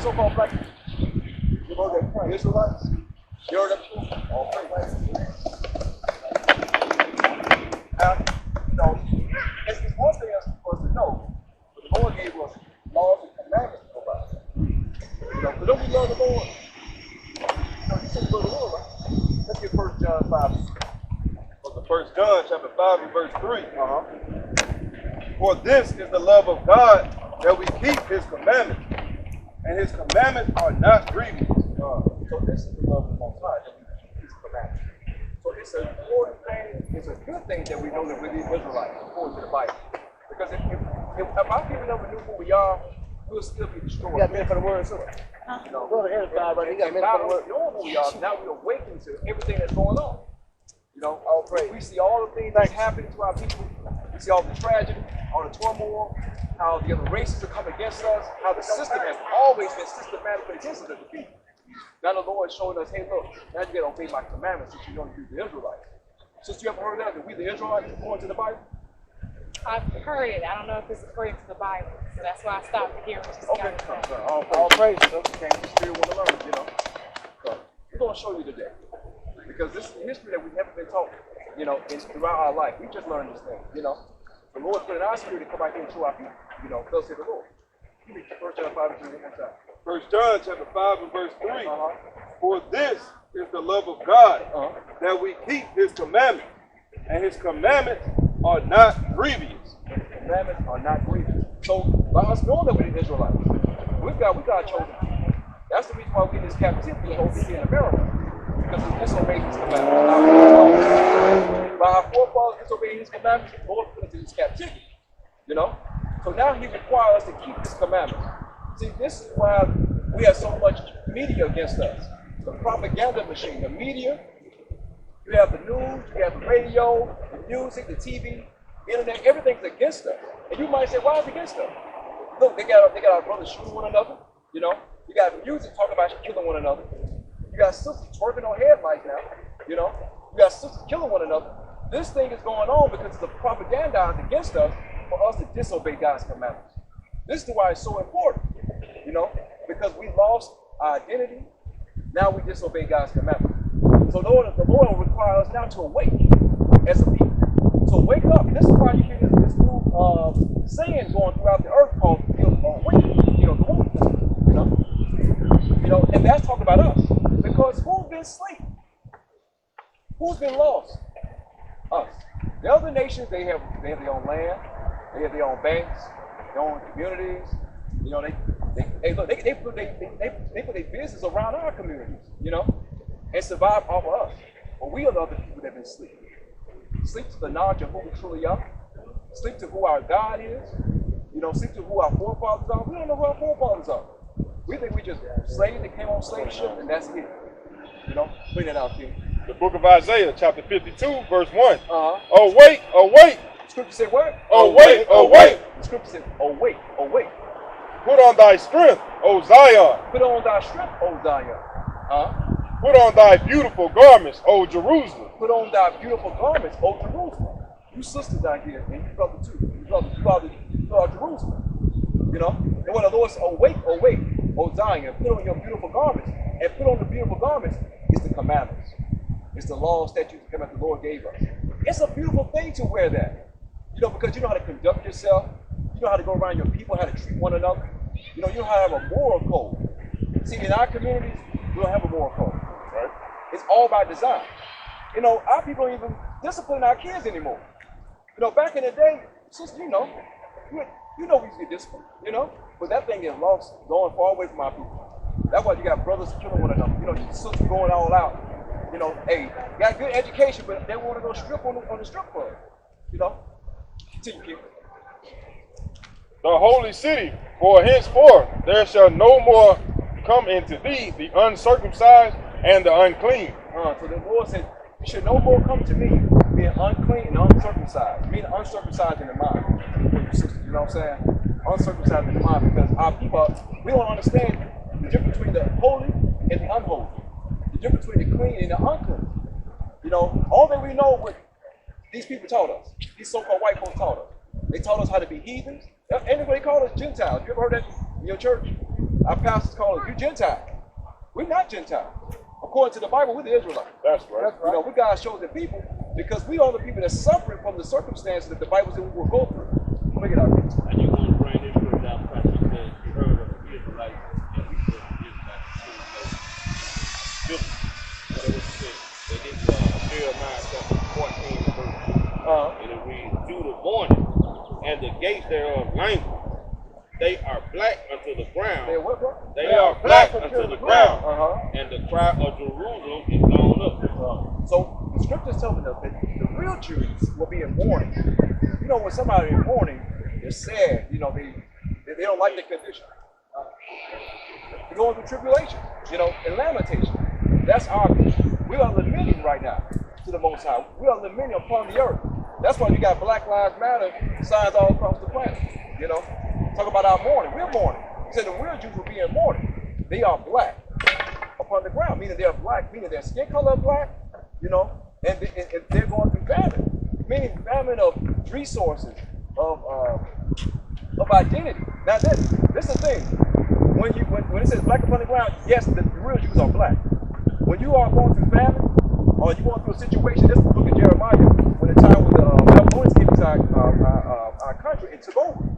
so-called black people. You know that point, Israelites? You heard that before? All praise. You know, it's one thing else for us to know. But the Lord gave us laws and commandments to go by. You know, but don't we love the Lord? You know, you say you love the Lord, right? Let's get 1 John 5. So the 1 John chapter 5 and verse 3. For this is the love of God, that we keep his commandments. And his commandments are not grievous. So this is the love of the Most High, that we keep his commandments. So it's an important thing, it's a good thing that we know that we're the Israelites, according to the Bible. Because if our people never knew who we are, we'll still be destroyed. You got men for the word, too. You know, go to the inside, right? You got men for the word. Knowing who we are, now we awaken to everything that's going on. You know, we see all the things that's happening to our people. We see all the tragedy, all the turmoil, how the other races are coming against us, how the system has always been systematically against us as a people. Now the Lord is showing us, hey, look, now you got to obey my commandments since you know you're the Israelites. Since you ever heard that we the Israelites according to the Bible? I've heard it. I don't know if it's according to the Bible, so that's why I stopped here. Okay. All praise. Okay, you still want to learn, you know. So we're going to show you today. Because this is history that we've never been taught, you know, throughout our life. We just learned this thing, you know. The Lord put in our spirit to come back here and show our people, you know, thus say the Lord. Give me 1 John 5 and 3 one more time. 1 John chapter 5 and verse 3. For this is the love of God, that we keep his commandments. And his commandments are not grievous. His commandments are not grievous. So by us knowing that we're the Israelites, we've got chosen. That's the reason why we're in this captivity over here in America. Because we disobeyed his commandments. By our forefathers disobeying his commandments, the Lord put us in this captivity. You know? So now he requires us to keep his commandments. See, this is why we have so much media against us. The propaganda machine, the media, you have the news, you have the radio, the music, the TV, internet, everything's against us. And you might say, why is it against us? Look, they got our brothers shooting one another, you know? You got music talking about killing one another. You got sisters twerking on headlights now, you know? You got sisters killing one another. This thing is going on because the propaganda is against us for us to disobey God's commandments. This is why it's so important, you know? Because we lost our identity, now we disobey God's commandments. So the Lord will require us now to awake as a people. So wake up. This is why you hear this new saying going throughout the earth called awake, you know, the womb. You know, and that's talking about us. Because who's been asleep? Who's been lost? Us. The other nations, they have their own land, they have their own banks, their own communities. You know, they put their business around our communities, you know, and survive off of us. But we are the other people that have been asleep. Sleep to the knowledge of who we truly are. Sleep to who our God is. You know, sleep to who our forefathers are. We don't know who our forefathers are. We think we just slaves that came on slave ship and that's it. You know, bring that out, King. The book of Isaiah, chapter 52, verse 1. Awake, awake. The scripture said what? Awake, awake. The scripture said, awake, awake. Put on thy strength, O Zion. Put on thy strength, O Zion. Put on thy beautiful garments, O Jerusalem. Put on thy beautiful garments, O Jerusalem. You sisters out here, and you brother too. You brother Jerusalem. You know? And when the Lord says, awake, awake, O Zion, put on your beautiful garments. And put on the beautiful garments is the commandments. It's the law, statutes, and commandments the Lord gave us. It's a beautiful thing to wear that. You know, because you know how to conduct yourself. You know how to go around your people, how to treat one another. You know how to have a moral code. See, in our communities, we don't have a moral code. Right? It's all by design. You know, our people don't even discipline our kids anymore. You know, back in the day, sister, you know we used to get disciplined, you know? But that thing is lost, going far away from our people. That's why you got brothers killing one another. You know, sisters going all out. You know, hey, got good education, but they want to go strip on the strip club. You know? Continue, kid. The holy city, for henceforth there shall no more come into thee the uncircumcised and the unclean. So the Lord said, you should no more come to me being unclean and uncircumcised. Being uncircumcised in the mind. You know what I'm saying? Uncircumcised in the mind, because our people, we don't understand the difference between the holy and the unholy. The difference between the clean and the unclean. You know, all that we know what these people taught us. These so-called white folks taught us. They taught us how to be heathens. Anyway, they call us Gentiles. You ever heard that in your church? Our pastors call us, you Gentile. We're not Gentile. According to the Bible, we're the Israelites. That's right. You know, we God's chosen people because we are the people that suffering from the circumstances that the Bible said we will go through. Look at our kids. And you want to bring this verse out, Pastor, because you heard of the Israelites and we said the Israelites. They did Jeremiah chapter 14 verse 2. And it reads, Judah warning, and the gates thereof language. They are black unto the ground. They are black unto the ground. And the cry of Jerusalem is gone up. So the scriptures telling us that the real Jews will be in mourning. You know, when somebody in mourning, they're sad. You know, they don't like their condition. They're going through tribulation. You know, and lamentation. That's our. We are lamenting right now to the Most High. We are lamenting upon the earth. That's why you got Black Lives Matter signs all across the planet. You know. Talk about our mourning. We're mourning. He said the real Jews will be in mourning. They are black upon the ground, meaning they are black, meaning their skin color is black, you know, and they're going through famine, meaning famine of resources, of identity. Now, this is the thing. When it says black upon the ground, yes, the real Jews are black. When you are going through famine, or you're going through a situation, this is the book of Jeremiah, when the time when the Babylonians came into our country and took over.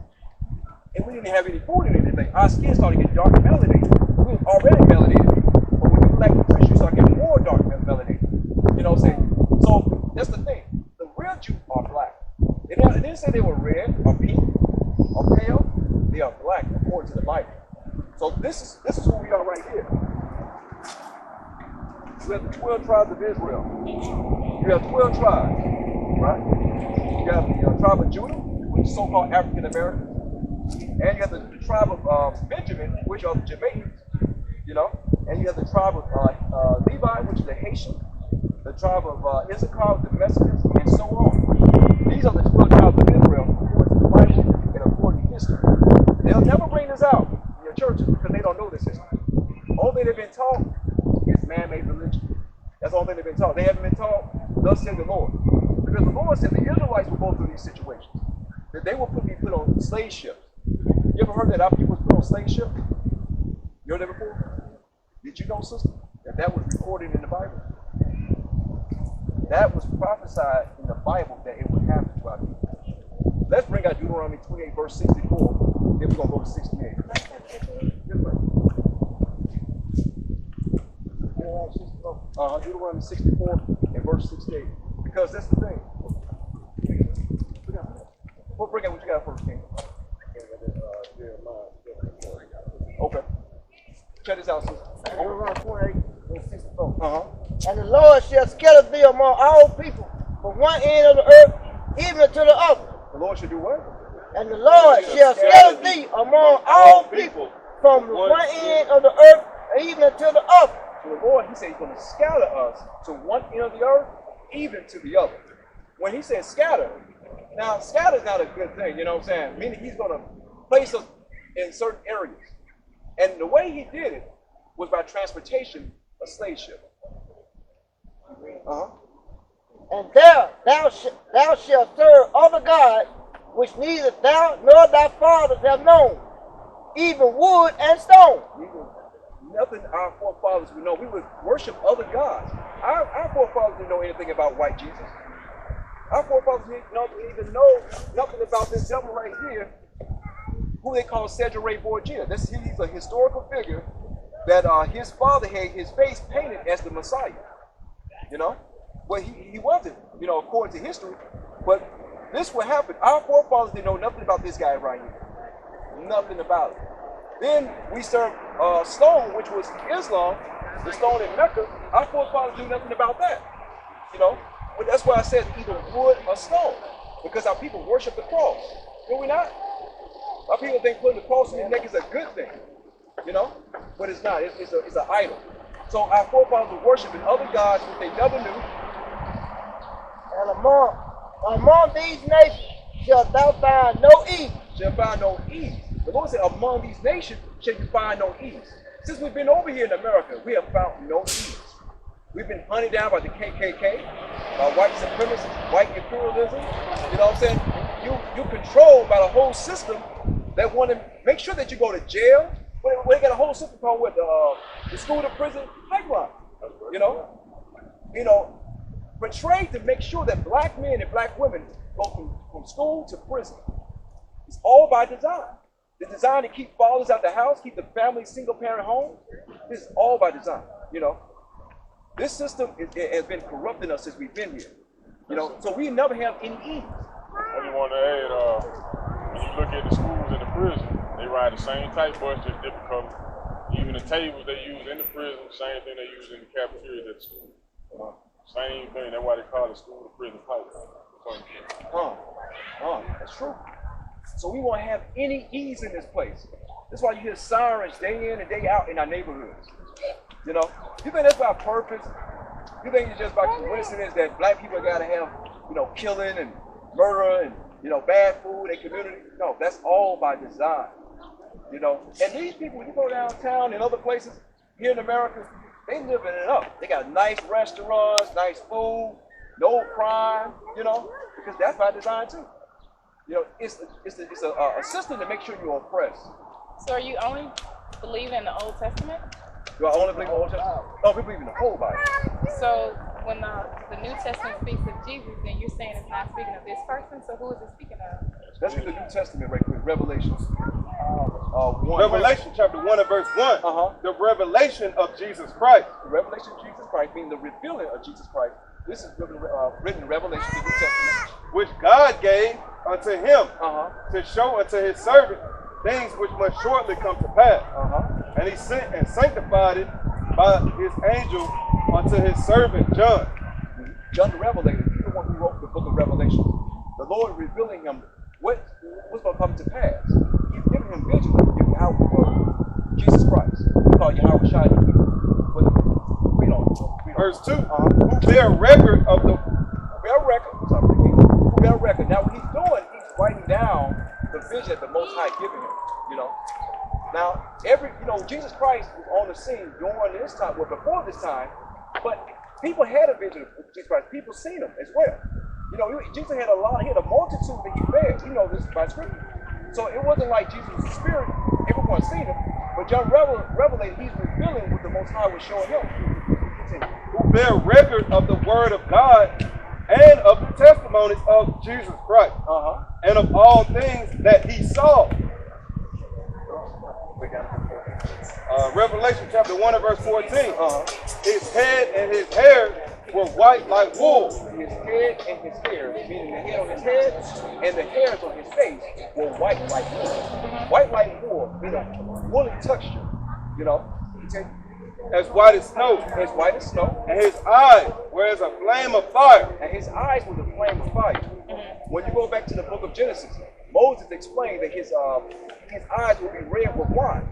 And we didn't have any food or anything. Our skin started getting dark and melanated. We were already melanated. But when you lack nutrition, you start getting more dark and melanated. You know what I'm saying? So that's the thing. The real Jews are black. It didn't say they were red or pink or pale. They are black according to the Bible. So this is who we are right here. We have the 12 tribes of Israel. You have 12 tribes, right? You have the tribe of Judah, which is so-called African American. And you have the tribe of Benjamin, which are the Jamaicans, you know. And you have the tribe of Levi, which is the Haitian. The tribe of Issachar, the Mexicans, and so on. These are the 12 tribes of Israel, according to the Bible and according to history. They'll never bring this out in your churches because they don't know this history. All thing they've been taught is man-made religion. That's the only thing they've been taught. They haven't been taught, thus said the Lord. Because the Lord said the Israelites will go through these situations. That they will be put on slave ships. You ever heard that our people was put on slave ship? You heard that before? Did you know, sister, that was recorded in the Bible? That was prophesied in the Bible that it would happen to our people. Let's bring out Deuteronomy 28, verse 64. Then we're going to go to 68. Deuteronomy 64 and verse 68. Because that's the thing. We'll bring out what you got first, King. Okay. Check this out, sister. Deuteronomy 28 and 64. And the Lord shall scatter thee among all people from one end of the earth even to the other. The Lord should do what? And the Lord shall scatter thee among all people from one end of the earth even to the other. So the Lord, he said he's going to scatter us to one end of the earth, even to the other. When he says scatter, now scatter is not a good thing, you know what I'm saying? Meaning he's going to place us in certain areas. And the way he did it was by transportation, a slave ship. And there thou shalt serve other gods, which neither thou nor thy fathers have known, even wood and stone. Nothing our forefathers would know. We would worship other gods. Our forefathers didn't know anything about white Jesus. Our forefathers didn't even know nothing about this devil right here, who they call Cedric Ray Borgia. He's a historical figure that his father had his face painted as the Messiah. You know? But he wasn't, you know, according to history. But this would happen. Our forefathers didn't know nothing about this guy right here. Nothing about it. Then we served stone, which was Islam, the stone in Mecca. Our forefathers knew nothing about that. You know? But that's why I said either wood or stone. Because our people worship the cross. Do we not? Our people think putting the cross on their neck is a good thing. You know? But it's not. It's an idol. So our forefathers were worshiping other gods which they never knew. And among these nations shalt thou find no ease. Shall find no ease. The Lord said, among these nations shall you find no ease. Since we've been over here in America, we have found no ease. We've been hunted down by the KKK, by white supremacists, white imperialism. You know what I'm saying? You're controlled by the whole system that want to make sure that you go to jail, Well, they got a whole system called what the school to prison pipeline. You know, portrayed to make sure that black men and black women go from school to prison. It's all by design. The design to keep fathers out the house, keep the family single-parent home. This is all by design. You know, this system has been corrupting us since we've been here. You know, so we never have any ease. I just want to add, when you look at the schools and the prison, they ride the same type bus, just different color. Even the tables they use in the prison, same thing they use in the cafeterias at the school. Same thing. That's why they call it school to prison pipeline. That's true. So we won't have any ease in this place. That's why you hear sirens day in and day out in our neighborhoods. You know, you think that's by purpose? You think it's just by coincidence that black people gotta have, you know, killing and murder and, you know, bad food in community? No, that's all by design. You know, and these people, when you go downtown and other places here in America, they living it up. They got nice restaurants, nice food, no crime, you know, because that's by design too. You know, it's a system to make sure you're oppressed. So are you only believing in the Old Testament? Do I only believe in the Old Testament? No, we believe in the whole Bible. So when the New Testament speaks of Jesus, then you're saying it's not speaking of this person. So who is it speaking of? Let's read the New Testament right quick. Revelation. 1. Revelation chapter 1 and verse 1. The revelation of Jesus Christ. The revelation of Jesus Christ, meaning the revealing of Jesus Christ. This is written in Revelation, the New Testament. Which God gave unto him to show unto his servant things which must shortly come to pass. And he sent and sanctified it by his angel unto his servant John. John the Revelator, he's the one who wrote the book of Revelation. The Lord revealing him what's going to come to pass. He's giving him vision of Jesus Christ. We call Yahweh Shai. Verse 2. Who bear record of the who bear record. Now what he's doing, he's writing down the vision that the Most High giving him. You know. Now Jesus Christ was on the scene during this time, well before this time, but people had a vision of Jesus Christ. People seen him as well. You know, Jesus had a multitude that he fed. You know this by scripture. So it wasn't like Jesus was a spirit, everyone seen him. But John Revelator, he's revealing what the Most High was showing him. Who bear record of the word of God and of the testimonies of Jesus Christ, and of all things that he saw. Revelation chapter 1 and verse 14. His head and his hair were white like wool. His head and his hair, meaning the hair on his head and the hairs on his face, were white like wool. White like wool, meaning woolly texture, you know. As white as snow. As white as snow. And his eyes were as a flame of fire. And his eyes were the flame of fire. When you go back to the book of Genesis, Moses explained that his eyes will be red with wine.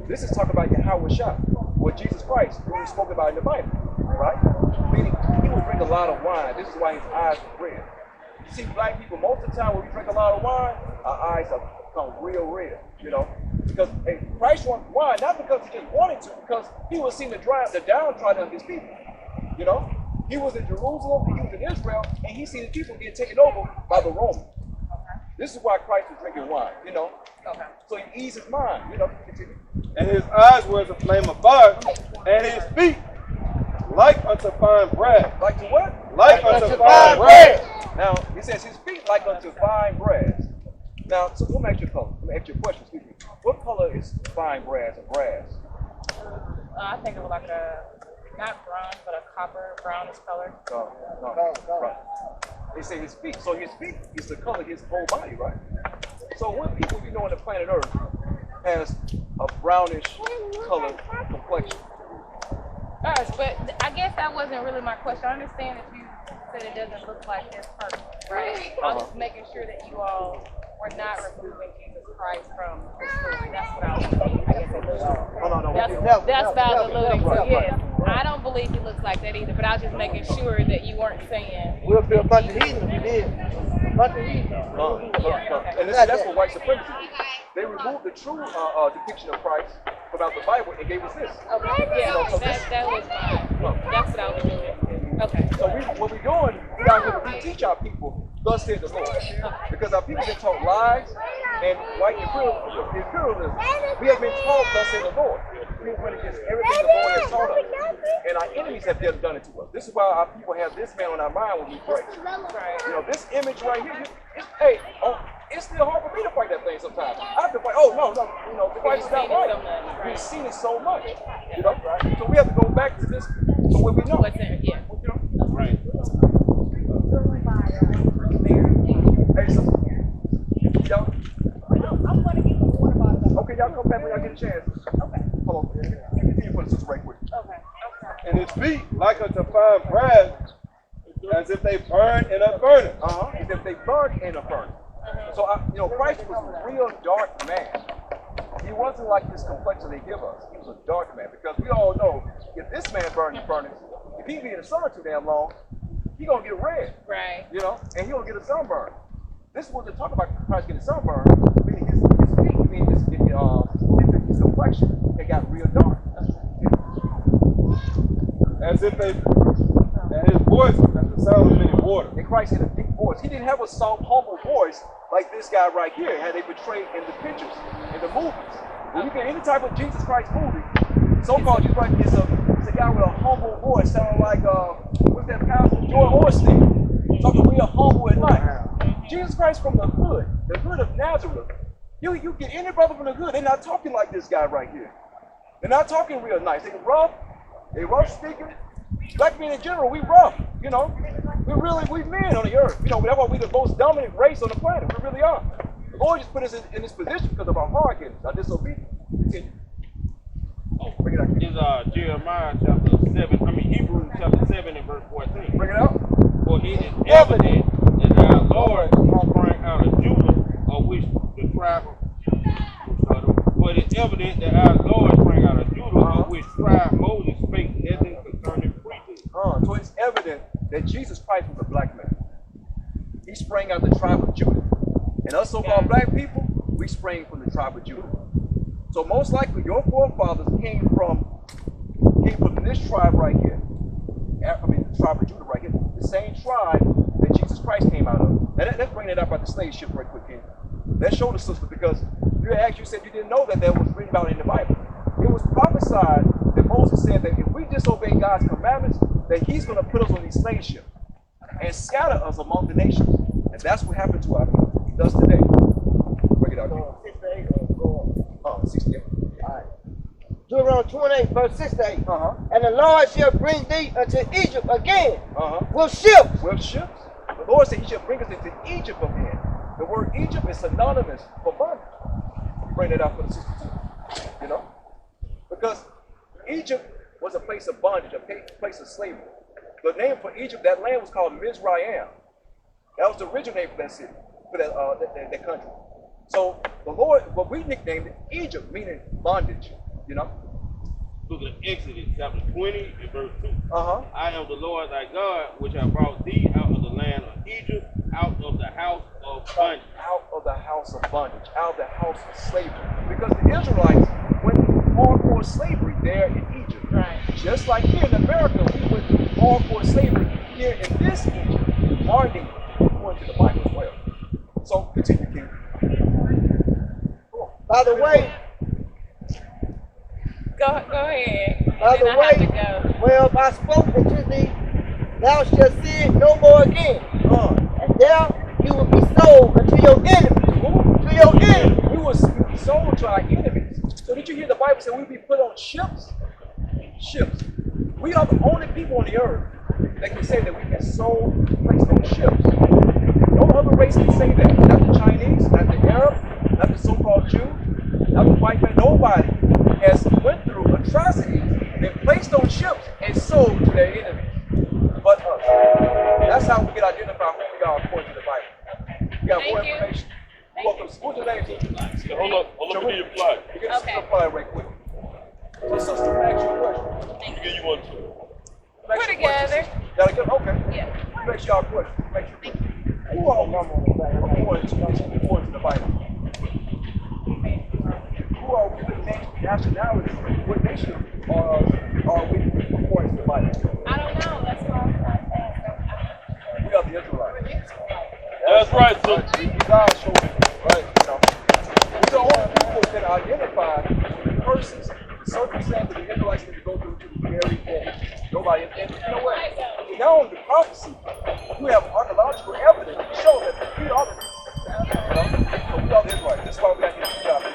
This is talking about Yahweh Shai, or Jesus Christ, who we spoke about in the Bible, right? Meaning he will drink a lot of wine. This is why his eyes were red. You see, black people, most of the time when we drink a lot of wine, our eyes have become real red, you know? Because Christ wanted wine, not because he just wanted to, because he was seeing the downtrodden of his people, you know? He was in Jerusalem, he was in Israel, and he seen the people get taken over by the Romans. This is why Christ was drinking wine, you know? So he eased his mind, you know? Continue. And his eyes were as a flame of fire, and his feet like unto fine brass. Like to what? Like unto fine brass. Now, he says his feet like unto fine brass. Now, so let me ask you a color. Let me ask you a question, excuse me. What color is fine brass or brass? I think it was like not bronze, but a copper brownish color. No. Right. They say his feet. So his feet is the color of his whole body, right? So what people you know on the planet Earth has a brownish color complexion? Gosh, but I guess that wasn't really my question. I understand that you said it doesn't look like this person, right? I was just making sure that you all were not removing Jesus Christ from the story. That's what I was saying. I guess that's what I was alluding to. Yeah. I don't believe he looks like that either, but I was just making sure that you weren't saying. We'll be a bunch of heathens if you did. A bunch of heathens. And that's what white supremacy is. They removed the true depiction of Christ from out the Bible and gave us this. Okay, yeah, that was fine. That's what I was doing. Okay. So what we're doing, we out here to teach our people, thus said the Lord. Because our people get taught lies, And white imperialism, we have been taught thus in the Lord. We went against everything the Lord has taught us. And our enemies have done it to us. This is why our people have this man on our mind when we pray. You know, this image right here, it's still hard for me to fight that thing sometimes. I have to fight, no, you know, the Christ is not right. We've seen it so much. You know, so we have to go back to this, to what we know. Yeah. Right. Hey, so, y'all, I'm going to get the water bottle. okay, y'all come back when y'all get a chance. Okay. Hold on. Continue for the sister right quick. Okay. And his feet like unto fine brass, as if they burn in a furnace. As if they burned in a furnace. So, you know, Christ was a real dark man. He wasn't like this complexion they give us. He was a dark man, because we all know if this man burned in the furnace, if he be in the sun too damn long, he gonna get red. Right. You know, and he gonna get a sunburn. This is what they talk about Christ getting sunburn, meaning his feet, meaning his complexion, it got real dark. As if they, and his voice was as the sound of many waters. And Christ had a deep voice. He didn't have a soft, humble voice like this guy right here, had they portrayed in the pictures, in the movies. When you get any type of Jesus Christ movie, so-called Jesus Christ is a guy with a humble voice, sounding like, what's that pastor, Joy Osteen, talking real humble and nice. Jesus Christ from the hood of Nazareth. You get any brother from the hood, they're not talking like this guy right here. They're not talking real nice. They rough speaking. Black men in general, we rough, you know. We men on the earth. You know, that's why we're the most dominant race on the planet. We really are. The Lord just put us in this position because of our hard-headedness, our disobedience. Continue. Bring it out. It's Jeremiah chapter 7, Hebrews chapter 7 and verse 14. Bring it out. For it is evident that our Lord sprang out of Judah, of which the tribe for it is evident that our Lord sprang out of Judah, of which tribe Moses spake nothing concerning priesthood. So it's evident that Jesus Christ was a black man. He sprang out the tribe of Judah. And us so-called black people, we sprang from the tribe of Judah. So most likely your forefathers came from this tribe right here. The tribe of Judah right here. The same tribe that Jesus Christ came out of. Now let's bring that up about the slave ship right quick here. Let's show the sister, because you said you didn't know that was written about in the Bible. It was prophesied that Moses said that if we disobey God's commandments, that he's going to put us on these slave ships and scatter us among the nations. And that's what happened to our people. Thus today. Bring it out. 68. All right. Deuteronomy 28, verse 68. And the Lord shall bring thee unto Egypt again with ships. With ships. The Lord said he shall bring us into Egypt again. The word Egypt is synonymous for bondage. Bring that out for the 62. You know? Because Egypt was a place of bondage, a place of slavery. The name for Egypt, that land was called Mizraim. That was the original name for that city, for that country. So the Lord, what we nicknamed it, Egypt, meaning bondage, you know? Look at Exodus chapter 20 and verse 2. I am the Lord thy God, which have brought thee out of the land of Egypt, out of the house of bondage. Out of the house of bondage, out of the house of slavery. Because the Israelites went through hardcore slavery there in Egypt. Right. Just like here in America, we went through hardcore slavery here in this Egypt, bonding, according to the Bible as well. So continue, King. By the way, Go ahead. by the way, well, I spoke unto thee, thou shalt see it no more again. And there you will be sold unto your enemies. To your enemies. We were sold to our enemies. So did you hear the Bible say we'd be put on ships? Ships. We are the only people on the earth that can say that we get sold, placed on ships. No other race can say that. Not the Chinese, not the Arab, not the so-called Jew, not the white man. Nobody has went through atrocities, been placed on ships and sold to their enemies. But us. That's how we can identify who we are according to the Bible. We got more information. What's your name? Hold up, let me get your flag. You get a flag right quick. So sister, ask you a question. Let me give you one too. We're together. Gotta get okay. Yeah. Make sure y'all question. Make sure. Who all according to the Bible? Who are we the nationality? What nation are we according to the Bible? I don't know. That's what I'm trying to ask. We are the Israelites. That's right, so God showed it, right? You know. identify the persons, the circumstances, the Israelites need to go through to the very end. Nobody, and you know what? Now on the prophecy, we have archaeological evidence to show that we are the, so we are the Israelites. That's why we got to get the job.